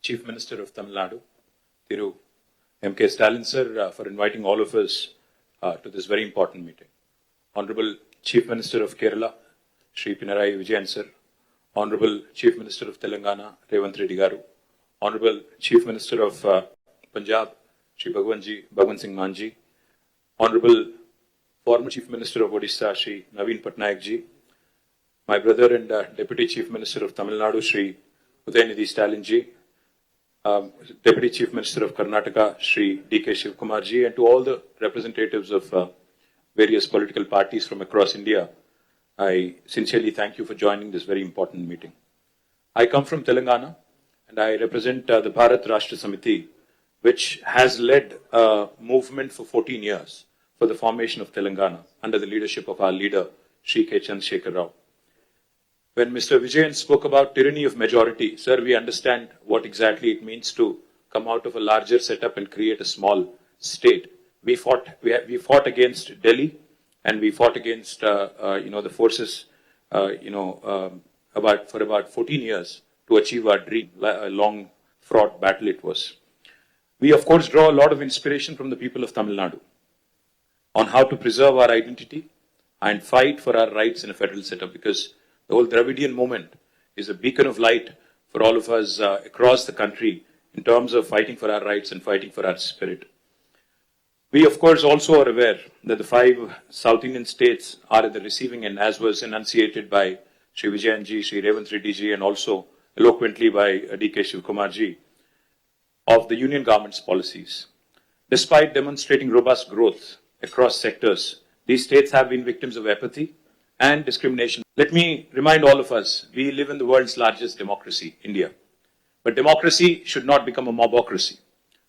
Chief Minister of Tamil Nadu, Thiru M.K. Stalin sir, for inviting all of us to this very important meeting. Honorable Chief Minister of Kerala, Shri Pinarayi Vijayan sir, Honorable Chief Minister of Telangana, Revanth Reddy Garu, Honorable Chief Minister of Punjab, Shri Bhagwan Singh Manji, Honorable former Chief Minister of Odisha, Shri Naveen Patnaik ji, my brother and Deputy Chief Minister of Tamil Nadu, Shri Udayanidhi Stalin ji, Deputy Chief Minister of Karnataka, Shri D.K. Shivkumar ji, and to all the representatives of various political parties from across India, I sincerely thank you for joining this very important meeting. I come from Telangana and I represent the Bharat Rashtra Samiti, which has led a movement for 14 years for the formation of Telangana under the leadership of our leader, Shri K. Chandrasekhar Rao. When Mr. Vijayan spoke about tyranny of majority, sir, we understand what exactly it means to come out of a larger setup and create a small state. We fought against Delhi, and we fought against the forces for about 14 years to achieve our dream. A long fraught battle it was. We of course draw a lot of inspiration from the people of Tamil Nadu on how to preserve our identity and fight for our rights in a federal setup, because the whole Dravidian movement is a beacon of light for all of us across the country in terms of fighting for our rights and fighting for our spirit. We, of course, also are aware that the 5 South Indian states are at the receiving end, as was enunciated by Shri Vijayan ji, Shri Revanth Reddy ji, and also eloquently by D.K. Shivkumar ji, of the union government's policies. Despite demonstrating robust growth across sectors, these states have been victims of apathy and discrimination. Let me remind all of us, we live in the world's largest democracy, India. But democracy should not become a mobocracy.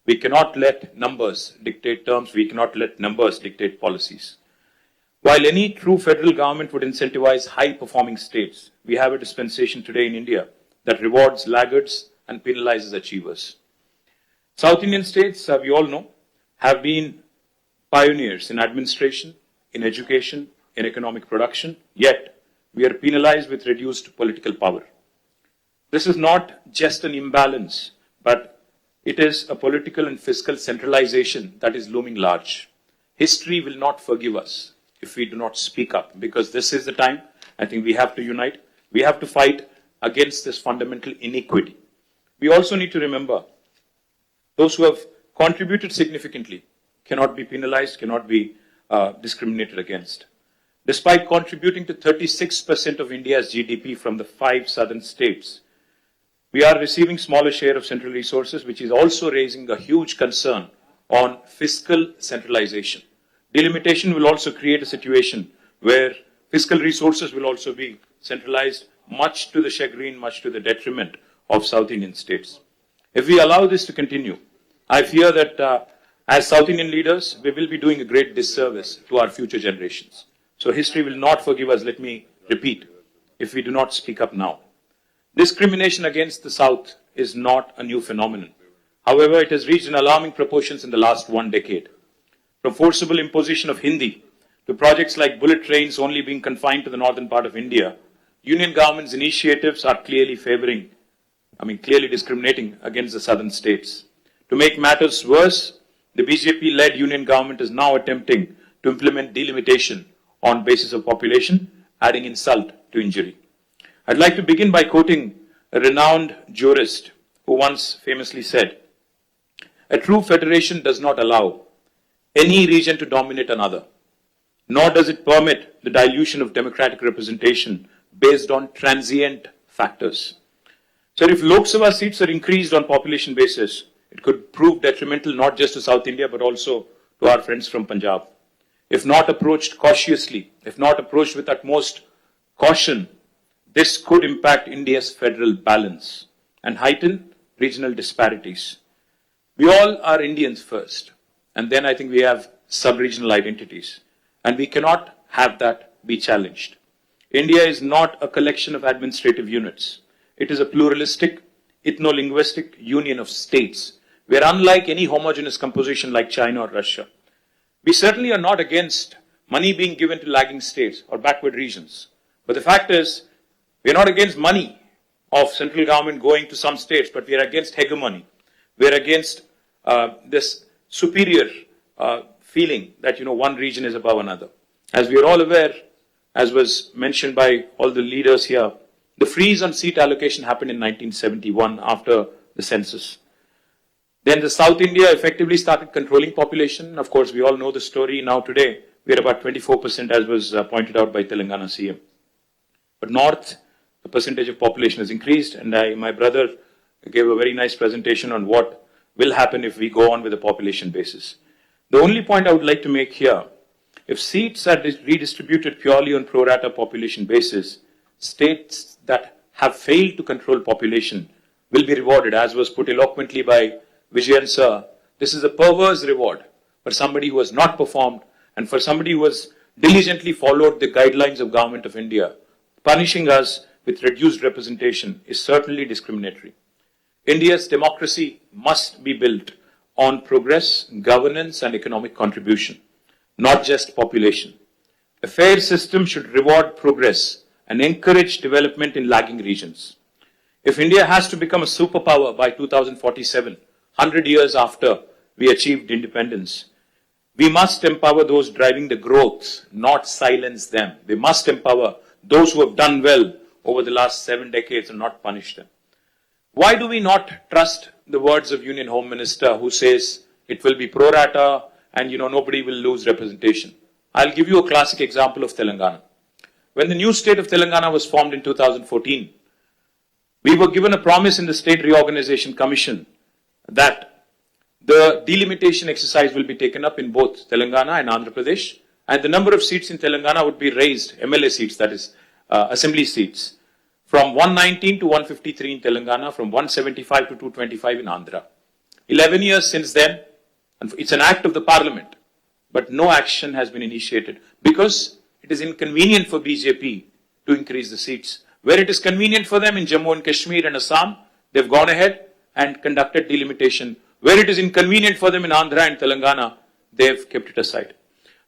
We cannot let numbers dictate terms. We cannot let numbers dictate policies. While any true federal government would incentivize high-performing states, we have a dispensation today in India that rewards laggards and penalizes achievers. South Indian states, we all know, have been pioneers in administration, in education, in economic production, yet we are penalized with reduced political power. This is not just an imbalance, but it is a political and fiscal centralization that is looming large. History will not forgive us if we do not speak up, because this is the time I think we have to unite. We have to fight against this fundamental inequity. We also need to remember those who have contributed significantly cannot be penalized, cannot be discriminated against. Despite contributing to 36% of India's GDP from the 5 southern states, we are receiving smaller share of central resources, which is also raising a huge concern on fiscal centralization. Delimitation will also create a situation where fiscal resources will also be centralized, much to the chagrin, much to the detriment of South Indian states. If we allow this to continue, I fear that as South Indian leaders, we will be doing a great disservice to our future generations. So history will not forgive us, let me repeat, if we do not speak up now. Discrimination against the South is not a new phenomenon. However, it has reached an alarming proportions in the last 1 decade. From forcible imposition of Hindi to projects like bullet trains only being confined to the northern part of India, union government's initiatives are clearly discriminating against the southern states. To make matters worse, the BJP-led union government is now attempting to implement delimitation on basis of population, adding insult to injury. I'd like to begin by quoting a renowned jurist who once famously said, "A true federation does not allow any region to dominate another, nor does it permit the dilution of democratic representation based on transient factors." So if Lok Sabha seats are increased on population basis, it could prove detrimental not just to South India, but also to our friends from Punjab. If not approached cautiously, if not approached with utmost caution, this could impact India's federal balance and heighten regional disparities. We all are Indians first, and then I think we have sub-regional identities, and we cannot have that be challenged. India is not a collection of administrative units. It is a pluralistic, ethno-linguistic union of states, where unlike any homogeneous composition like China or Russia, we certainly are not against money being given to lagging states or backward regions. But the fact is, we are not against money of central government going to some states, but we are against hegemony. We are against this superior feeling that, one region is above another. As we are all aware, as was mentioned by all the leaders here, the freeze on seat allocation happened in 1971 after the census. Then the South India effectively started controlling population. Of course, we all know the story. Now today, we are about 24%, as was pointed out by Telangana CM. But North, the percentage of population has increased, and my brother gave a very nice presentation on what will happen if we go on with a population basis. The only point I would like to make here, if seats are redistributed purely on pro rata population basis, states that have failed to control population will be rewarded, as was put eloquently by Vijayan sir. This is a perverse reward for somebody who has not performed and for somebody who has diligently followed the guidelines of Government of India. Punishing us with reduced representation is certainly discriminatory. India's democracy must be built on progress, governance and economic contribution, not just population. A fair system should reward progress and encourage development in lagging regions. If India has to become a superpower by 2047, 100 years after we achieved independence, we must empower those driving the growth, not silence them. We must empower those who have done well over the last 7 decades and not punish them. Why do we not trust the words of Union Home Minister who says it will be pro rata and nobody will lose representation? I'll give you a classic example of Telangana. When the new state of Telangana was formed in 2014, we were given a promise in the State Reorganization Commission that the delimitation exercise will be taken up in both Telangana and Andhra Pradesh, and the number of seats in Telangana would be raised, MLA seats, that is, assembly seats, from 119 to 153 in Telangana, from 175 to 225 in Andhra. 11 years since then, and it's an act of the parliament, but no action has been initiated because it is inconvenient for BJP to increase the seats. Where it is convenient for them in Jammu and Kashmir and Assam, they've gone ahead and conducted delimitation. Where it is inconvenient for them in Andhra and Telangana, they've kept it aside.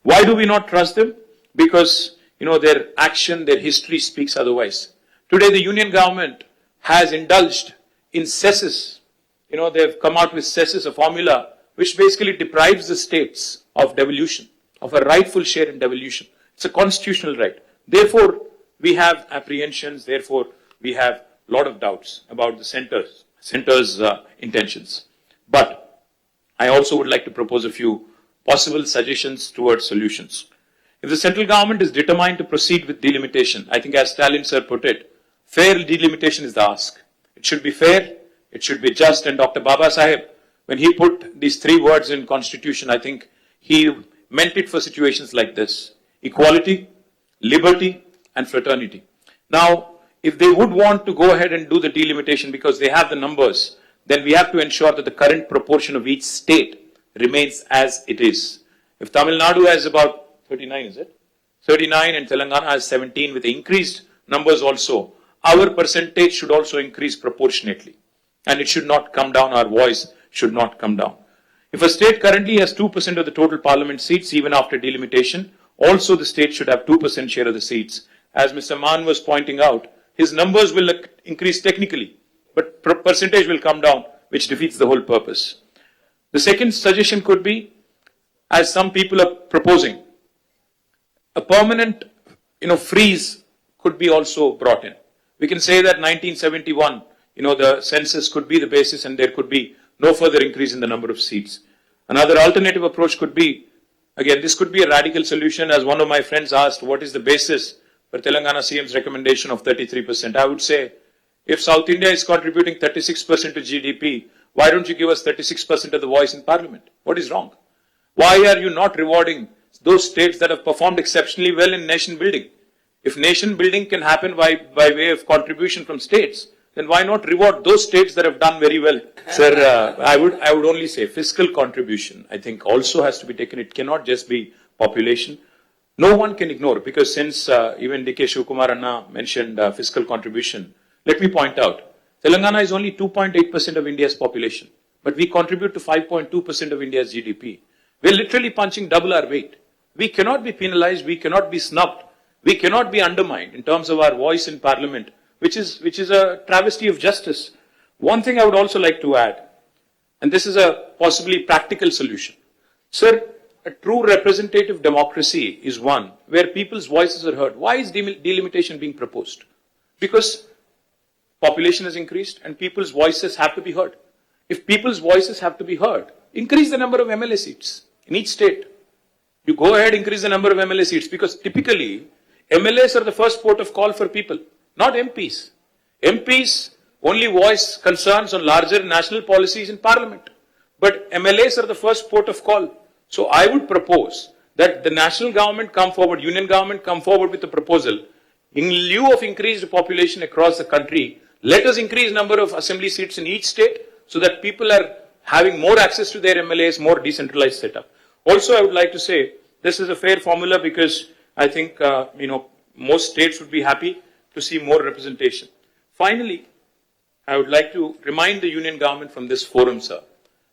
Why do we not trust them? Because, their action, their history speaks otherwise. Today, the union government has indulged in cesses. They've come out with cesses, a formula which basically deprives the states of devolution, of a rightful share in devolution. It's a constitutional right. Therefore, we have apprehensions. Therefore, we have a lot of doubts about the center's intentions. But I also would like to propose a few possible suggestions towards solutions. If the central government is determined to proceed with delimitation, I think as Stalin sir put it, fair delimitation is the ask. It should be fair, it should be just, and Dr. Baba Saheb, when he put these 3 words in Constitution, I think he meant it for situations like this: equality, liberty, and fraternity. Now, if they would want to go ahead and do the delimitation because they have the numbers, then we have to ensure that the current proportion of each state remains as it is. If Tamil Nadu has about 39, is it? 39 and Telangana has 17 with increased numbers also, our percentage should also increase proportionately. And it should not come down, our voice should not come down. If a state currently has 2% of the total parliament seats, even after delimitation, also the state should have 2% share of the seats. As Mr. Mann was pointing out, his numbers will increase technically, but percentage will come down, which defeats the whole purpose. The second suggestion could be, as some people are proposing, a permanent, freeze could be also brought in. We can say that 1971, the census could be the basis and there could be no further increase in the number of seats. Another alternative approach could be, again, this could be a radical solution, as one of my friends asked, what is the basis for Telangana CM's recommendation of 33%? I would say, if South India is contributing 36% to GDP, why don't you give us 36% of the voice in parliament? What is wrong? Why are you not rewarding those states that have performed exceptionally well in nation building? If nation building can happen by way of contribution from states, then why not reward those states that have done very well? Sir, I would only say fiscal contribution, I think, also has to be taken. It cannot just be population. No one can ignore, because since even D.K. Shivkumar Anna mentioned fiscal contribution, let me point out, Telangana is only 2.8% of India's population, but we contribute to 5.2% of India's GDP. We're literally punching double our weight. We cannot be penalized, we cannot be snubbed, we cannot be undermined in terms of our voice in parliament which is a travesty of justice. One thing I would also like to add, and this is a possibly practical solution. Sir, a true representative democracy is one where people's voices are heard. Why is delimitation being proposed? Because population has increased and people's voices have to be heard. If people's voices have to be heard, increase the number of MLA seats in each state. You go ahead, increase the number of MLA seats, because typically MLAs are the first port of call for people, not MPs. MPs only voice concerns on larger national policies in Parliament, but MLAs are the first port of call. So I would propose that the national government come forward, union government come forward with a proposal. In lieu of increased population across the country, let us increase number of assembly seats in each state so that people are having more access to their MLAs, more decentralized setup. Also, I would like to say this is a fair formula because I think most states would be happy to see more representation. Finally, I would like to remind the union government from this forum, sir,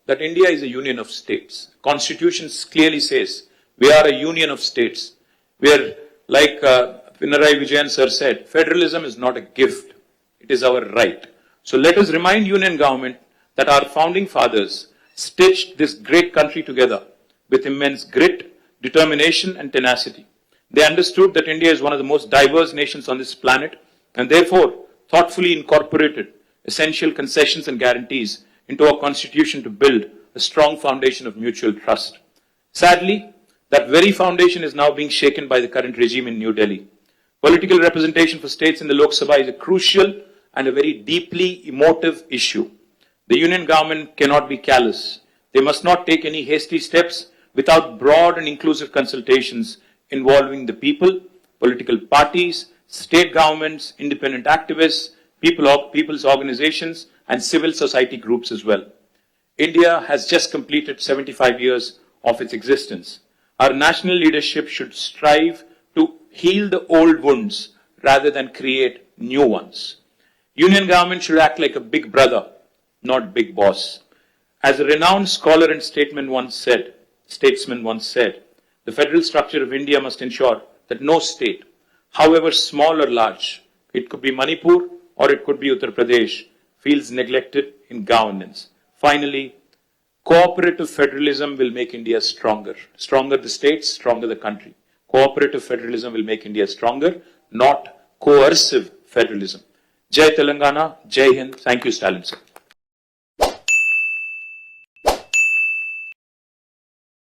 that India is a union of states. Constitution clearly says we are a union of states. We are, like Pinarayi Vijayan sir said, federalism is not a gift. It is our right. So let us remind union government that our founding fathers stitched this great country together with immense grit, determination and tenacity. They understood that India is one of the most diverse nations on this planet and therefore thoughtfully incorporated essential concessions and guarantees into our constitution to build a strong foundation of mutual trust. Sadly, that very foundation is now being shaken by the current regime in New Delhi. Political representation for states in the Lok Sabha is a crucial and a very deeply emotive issue. The union government cannot be callous. They must not take any hasty steps without broad and inclusive consultations involving the people, political parties, state governments, independent activists, people's organizations, and civil society groups as well. India has just completed 75 years of its existence. Our national leadership should strive to heal the old wounds rather than create new ones. Union government should act like a big brother, not big boss. As a renowned scholar and statesman once said, the federal structure of India must ensure that no state, however small or large, it could be Manipur or it could be Uttar Pradesh, feels neglected in governance. Finally, cooperative federalism will make India stronger. Stronger the states, stronger the country. Cooperative federalism will make India stronger, not coercive federalism. Jai Telangana, Jai Hind. Thank you, Stalin sir.